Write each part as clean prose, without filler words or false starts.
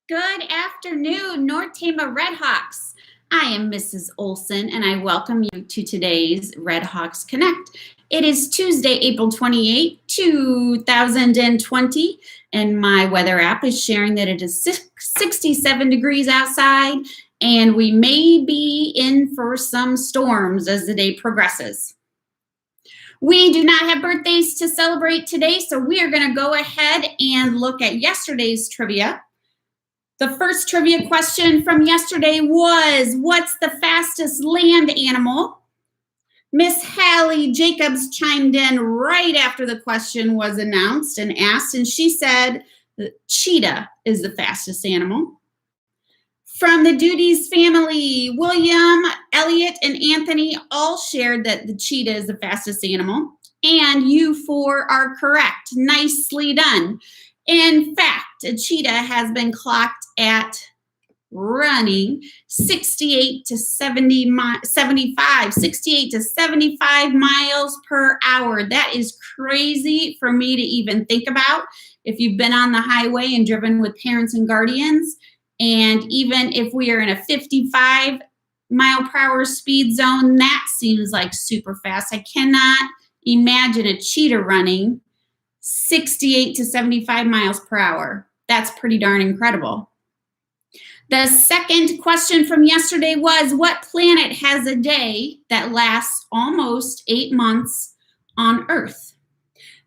Good afternoon, North Tama Redhawks. I am Mrs. Olson, and I welcome you to today's Redhawks Connect. It is Tuesday, April 28, 2020, and my weather app is sharing that it is 67 degrees outside, and we may be in for some storms as the day progresses. We do not have birthdays to celebrate today, so we are going to go ahead and look at yesterday's trivia. The first trivia question from yesterday was, what's the fastest land animal? Miss Hallie Jacobs chimed in right after the question was announced and asked, and she said the cheetah is the fastest animal. From the Duties family, William, Elliot, and Anthony all shared that the cheetah is the fastest animal, and you four are correct. Nicely done. In fact, a cheetah has been clocked at running 68 to 75 miles per hour. That is crazy for me to even think about. If you've been on the highway and driven with parents and guardians, and even if we are in a 55 mile per hour speed zone, that seems like super fast. I cannot imagine a cheetah running 68 to 75 miles per hour. That's pretty darn incredible. The second question from yesterday was, what planet has a day that lasts almost 8 months on Earth?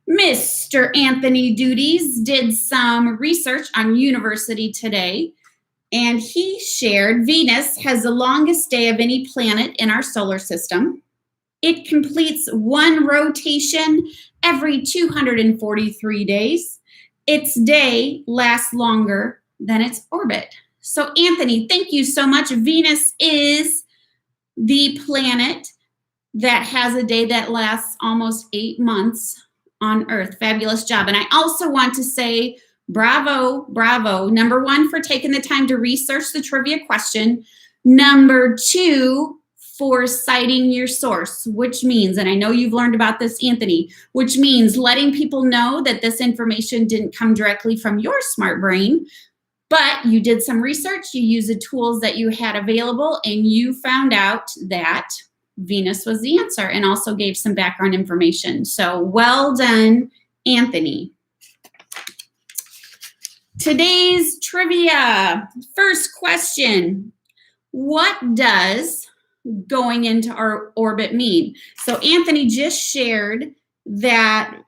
Mr. Anthony Duties did some research on University Today, and he shared Venus has the longest day of any planet in our solar system. It completes one rotation every 243 days. Its day lasts longer than its orbit. So, Anthony, thank you so much. Venus is the planet that has a day that lasts almost 8 months on Earth. Fabulous job. And I also want to say bravo, bravo. Number one, for taking the time to research the trivia question. Number two, for citing your source, which means, and I know you've learned about this, Anthony, which means letting people know that this information didn't come directly from your smart brain, but you did some research, you used the tools that you had available, and you found out that Venus was the answer and also gave some background information. So well done, Anthony. Today's trivia. First question, what does going into our orbit mean? So Anthony just shared that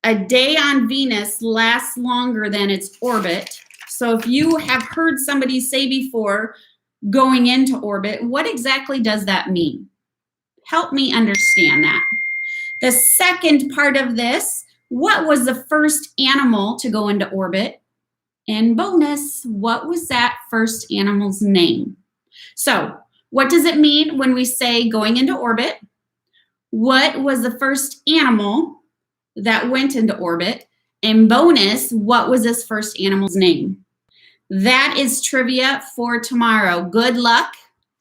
a day on Venus lasts longer than its orbit. So if you have heard somebody say before going into orbit, what exactly does that mean? Help me understand that. The second part of this, what was the first animal to go into orbit? And bonus, what was that first animal's name? So what does it mean when we say going into orbit? What was the first animal that went into orbit? And bonus, what was this first animal's name? That is trivia for tomorrow. Good luck.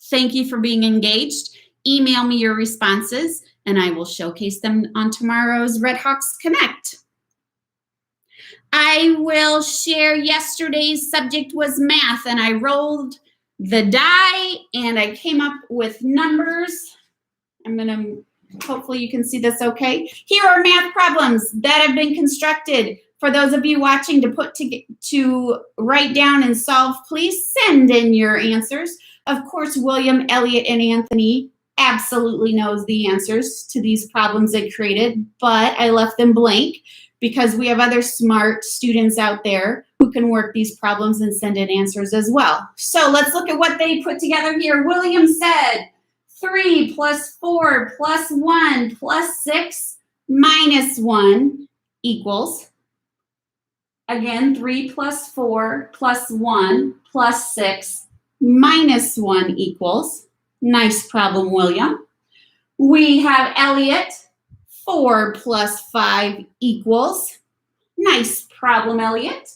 Thank you for being engaged. Email me your responses, and I will showcase them on tomorrow's Redhawks Connect. I will share yesterday's subject was math, and I rolled the die and I came up with numbers. Hopefully you can see this okay. Here are math problems that have been constructed. For those of you watching to write down and solve, please send in your answers. Of course, William, Elliot, and Anthony absolutely knows the answers to these problems they created, but I left them blank because we have other smart students out there who can work these problems and send in answers as well. So let's look at what they put together here. William said 3 plus 4 plus 1 plus 6 minus 1 equals, again, 3 plus 4 plus 1 plus 6 minus 1 equals. Nice problem, William. We have Elliot, 4 plus 5 equals. Nice problem, Elliot.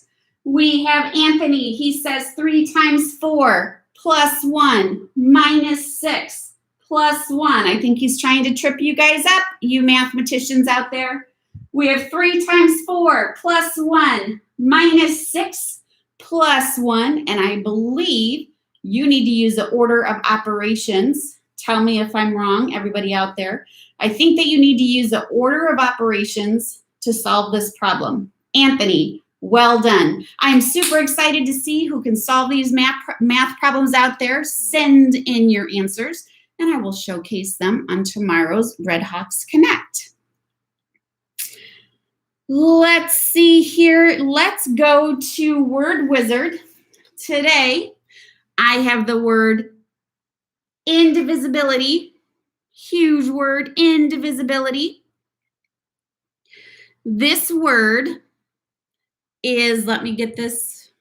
We have Anthony. He says 3 times 4 plus 1 minus 6 plus 1. I think he's trying to trip you guys up, you mathematicians out there. We have 3 times 4 plus 1 minus 6 +1, and I believe you need to use the order of operations. Tell me if I'm wrong, everybody out there. I think that you need to use the order of operations to solve this problem. Anthony, well done. I'm super excited to see who can solve these math problems out there. Send in your answers, and I will showcase them on tomorrow's Redhawks Connect. Let's see here. Let's go to Word Wizard. Today, I have the word indivisibility. Huge word, indivisibility. This word is, let me get this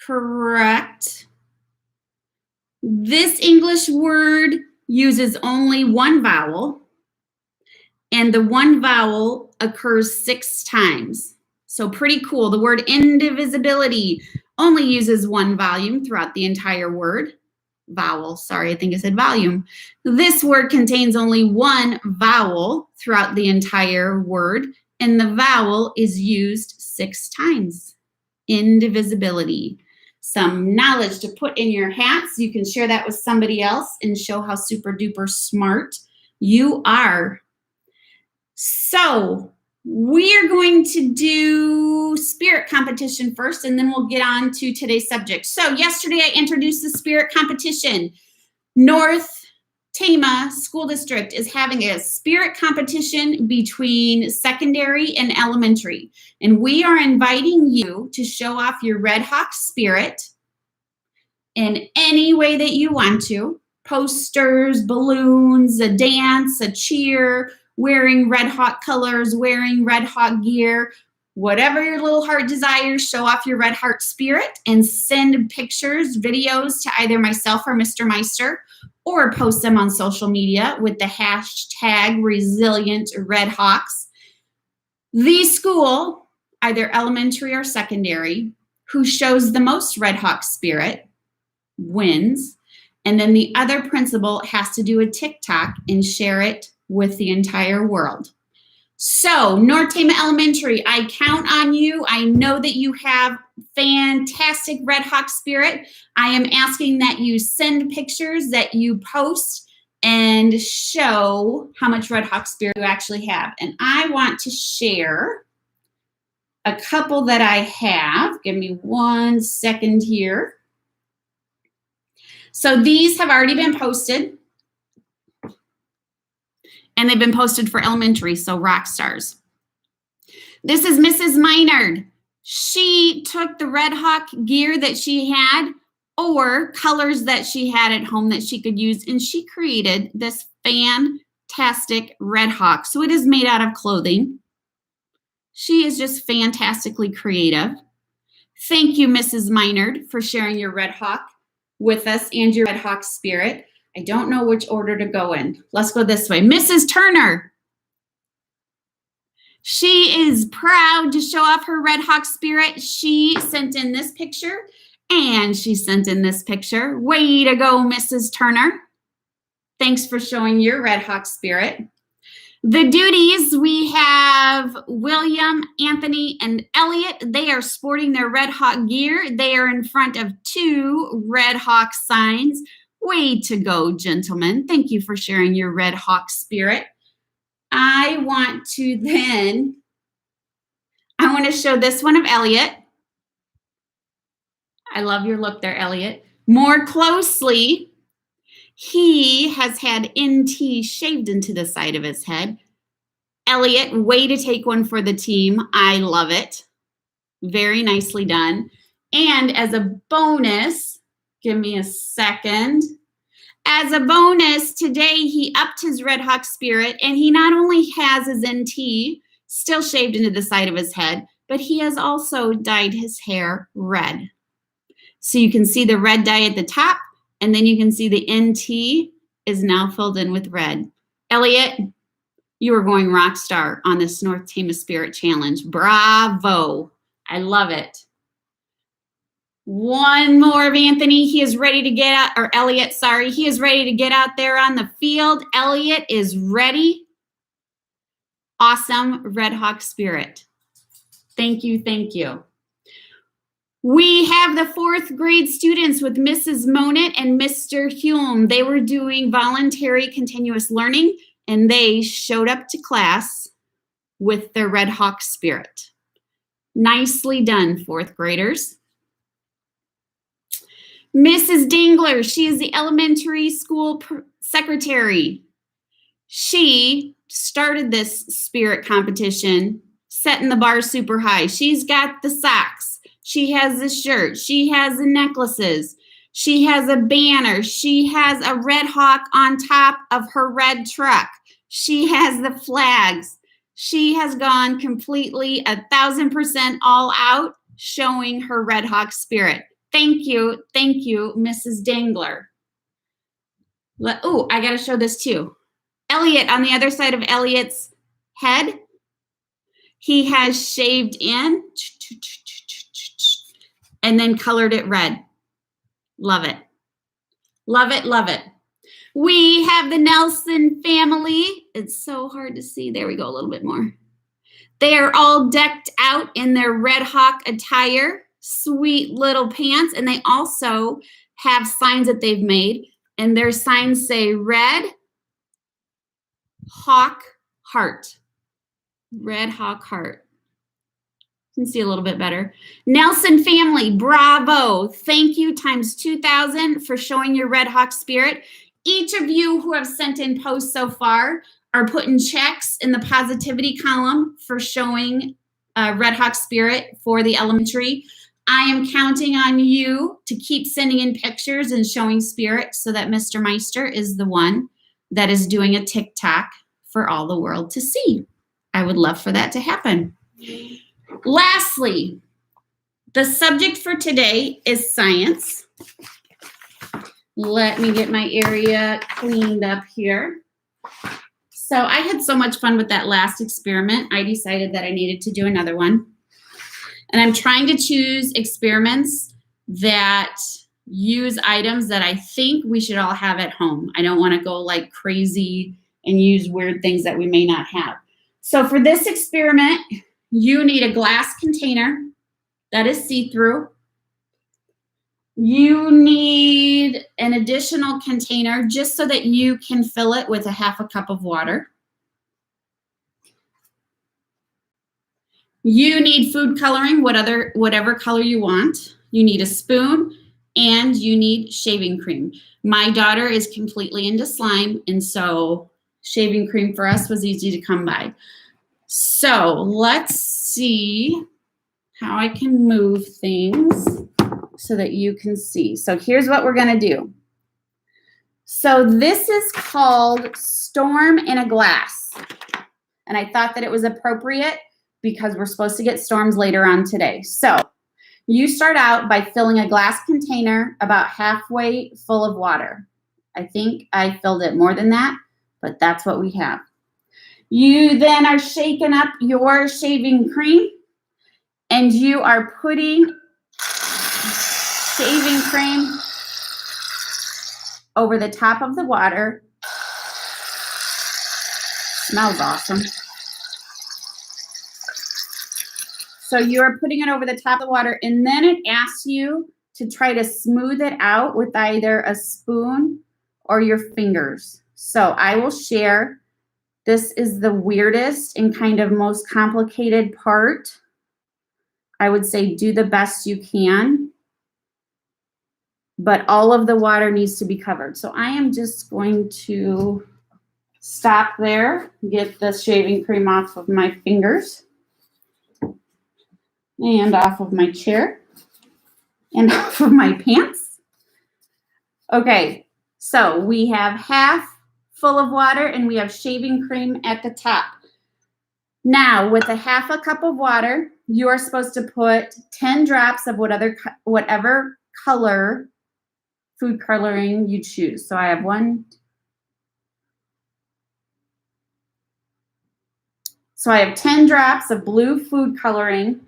correct. This English word uses only one vowel, and the one vowel occurs 6 times. So pretty cool. The word indivisibility only uses one volume throughout the entire word. Vowel, sorry, I think I said volume. This word contains only one vowel throughout the entire word, and the vowel is used 6 times. Indivisibility. Some knowledge to put in your hats. You can share that with somebody else and show how super duper smart you are. So we're going to do spirit competition first, and then we'll get on to today's subject. So yesterday I introduced the spirit competition. North Tama School District is having a spirit competition between secondary and elementary. And we are inviting you to show off your Redhawk spirit in any way that you want to. Posters, balloons, a dance, a cheer, wearing Redhawk colors, wearing Redhawk gear, whatever your little heart desires, show off your Redhawk spirit and send pictures, videos to either myself or Mr. Meister, or post them on social media with the hashtag #ResilientRedhawks. The school, either elementary or secondary, who shows the most Redhawk spirit wins. And then the other principal has to do a TikTok and share it with the entire world. So, North Tama Elementary, I count on you. I know that you have fantastic Redhawk spirit. I am asking that you send pictures, that you post and show how much Redhawk spirit you actually have. And I want to share a couple that I have. Give me 1 second here. So these have already been posted. And they've been posted for elementary, so rock stars. This is Mrs. Minard. She took the Redhawk gear that she had or colors that she had at home that she could use, and she created this fantastic Redhawk. So it is made out of clothing. She is just fantastically creative. Thank you, Mrs. Minard, for sharing your Redhawk with us and your Redhawk spirit. I don't know which order to go in. Let's go this way. Mrs. Turner. She is proud to show off her Redhawk spirit. She sent in this picture, and she sent in this picture. Way to go, Mrs. Turner. Thanks for showing your Redhawk spirit. The duties, we have William, Anthony, and Elliot. They are sporting their Redhawk gear. They are in front of 2 Redhawk signs. Way to go, gentlemen. Thank you for sharing your Redhawk spirit. I want to show this one of Elliot. I love your look there, Elliot. More closely, he has had NT shaved into the side of his head. Elliot, way to take one for the team. I love it. Very nicely done. And as a bonus, give me a second. As a bonus, today he upped his Redhawk spirit, and he not only has his NT still shaved into the side of his head, but he has also dyed his hair red. So you can see the red dye at the top, and then you can see the NT is now filled in with red. Elliot, you are going rock star on this North Tama Spirit Challenge. Bravo. I love it. One more of Anthony. He is ready to get out, or Elliot, sorry. He is ready to get out there on the field. Elliot is ready. Awesome Redhawk spirit. Thank you, thank you. We have the 4th grade students with Mrs. Monett and Mr. Hulme. They were doing voluntary continuous learning, and they showed up to class with their Redhawk spirit. Nicely done, 4th graders. Mrs. Dingler, she is the elementary school secretary. She started this spirit competition, setting the bar super high. She's got the socks. She has the shirt. She has the necklaces. She has a banner. She has a Redhawk on top of her red truck. She has the flags. She has gone completely 1,000% all out, showing her Redhawk spirit. Thank you, Mrs. Dangler. Oh, I got to show this too. Elliot, on the other side of Elliot's head, he has shaved in and then colored it red. Love it. Love it, love it. We have the Nelson family. It's so hard to see. There we go, a little bit more. They are all decked out in their Redhawk attire, sweet little pants, and they also have signs that they've made, and their signs say Red Hawk Heart. Red Hawk Heart. You can see a little bit better. Nelson family, bravo. Thank you times 2,000 for showing your Redhawk spirit. Each of you who have sent in posts so far are putting checks in the positivity column for showing Redhawk spirit for the elementary. I am counting on you to keep sending in pictures and showing spirit so that Mr. Meister is the one that is doing a TikTok for all the world to see. I would love for that to happen. Lastly, the subject for today is science. Let me get my area cleaned up here. So I had so much fun with that last experiment, I decided that I needed to do another one. And I'm trying to choose experiments that use items that I think we should all have at home. I don't want to go like crazy and use weird things that we may not have. So for this experiment, you need a glass container that is see-through. You need an additional container just so that you can fill it with 1/2 cup of water. You need food coloring, whatever color you want. You need a spoon, and you need shaving cream. My daughter is completely into slime, and so shaving cream for us was easy to come by. So let's see how I can move things so that you can see. So here's what we're gonna do. So this is called Storm in a Glass. And I thought that it was appropriate because we're supposed to get storms later on today. So you start out by filling a glass container about halfway full of water. I think I filled it more than that, but that's what we have. You then are shaking up your shaving cream, and you are putting shaving cream over the top of the water. Smells awesome. So you're putting it over the top of the water, and then it asks you to try to smooth it out with either a spoon or your fingers. So I will share. This is the weirdest and kind of most complicated part. I would say do the best you can, but all of the water needs to be covered. So I am just going to stop there, get the shaving cream off of my fingers and off of my chair and off of my pants. Okay, so we have half full of water and we have shaving cream at the top. Now, with 1/2 cup of water, you are supposed to put 10 drops of whatever color, food coloring you choose. So I have one. So I have 10 drops of blue food coloring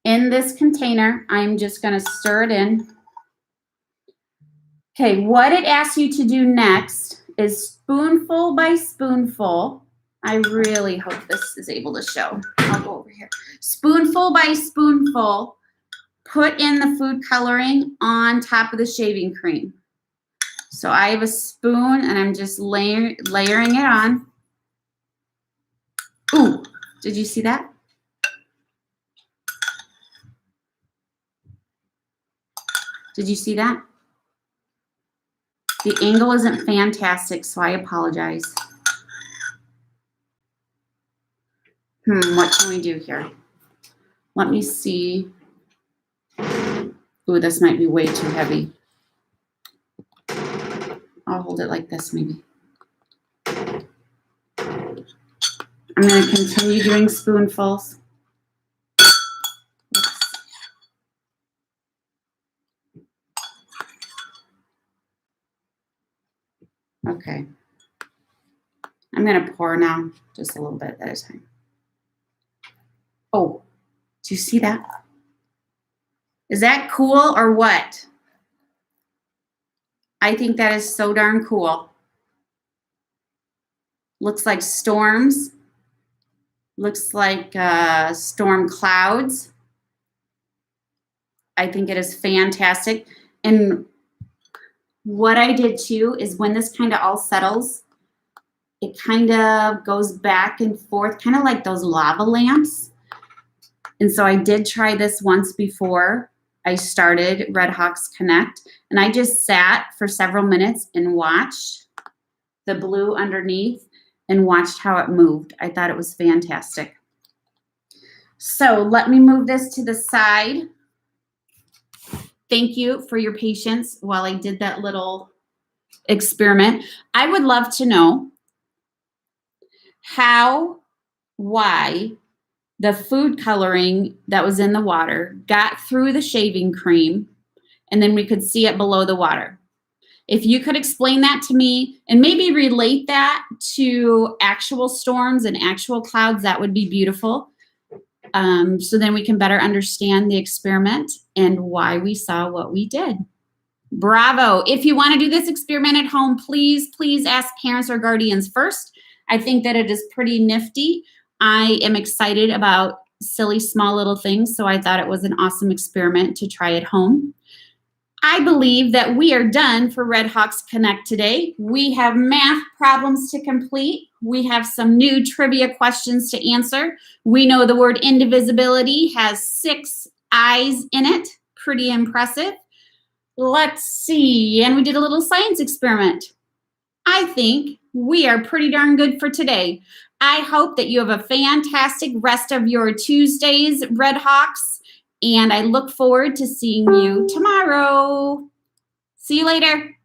in this container. I'm just going to stir it in. Okay, what it asks you to do next is spoonful by spoonful. I really hope this is able to show. I'll go over here. Spoonful by spoonful put in the food coloring on top of the shaving cream. So I have a spoon and I'm just layering it on. Ooh, did you see that? Did you see that? The angle isn't fantastic, so I apologize. What can we do here? Let me see. Ooh, this might be way too heavy. I'll hold it like this maybe. I'm going to continue doing spoonfuls. Okay. I'm going to pour now, just a little bit at a time. Oh, do you see that? Is that cool or what? I think that is so darn cool. Looks like storms. Looks like storm clouds. I think it is fantastic. And what I did too is when this kind of all settles, it kind of goes back and forth, kind of like those lava lamps. And so I did try this once before I started Redhawks Connect, and I just sat for several minutes and watched the blue underneath and watched how it moved. I thought it was fantastic. So let me move this to the side. Thank you for your patience while I did that little experiment. I would love to know why the food coloring that was in the water got through the shaving cream and then we could see it below the water. If you could explain that to me and maybe relate that to actual storms and actual clouds, that would be beautiful. So then we can better understand the experiment and why we saw what we did. Bravo. If you want to do this experiment at home, please ask parents or guardians first. I think that it is pretty nifty. I am excited about silly, small little things, so I thought it was an awesome experiment to try at home. I believe that we are done for Redhawks Connect today. We have math problems to complete. We have some new trivia questions to answer. We know the word indivisibility has 6 I's in it. Pretty impressive. Let's see. And we did a little science experiment. I think we are pretty darn good for today. I hope that you have a fantastic rest of your Tuesdays, Redhawks, and I look forward to seeing you tomorrow. See you later.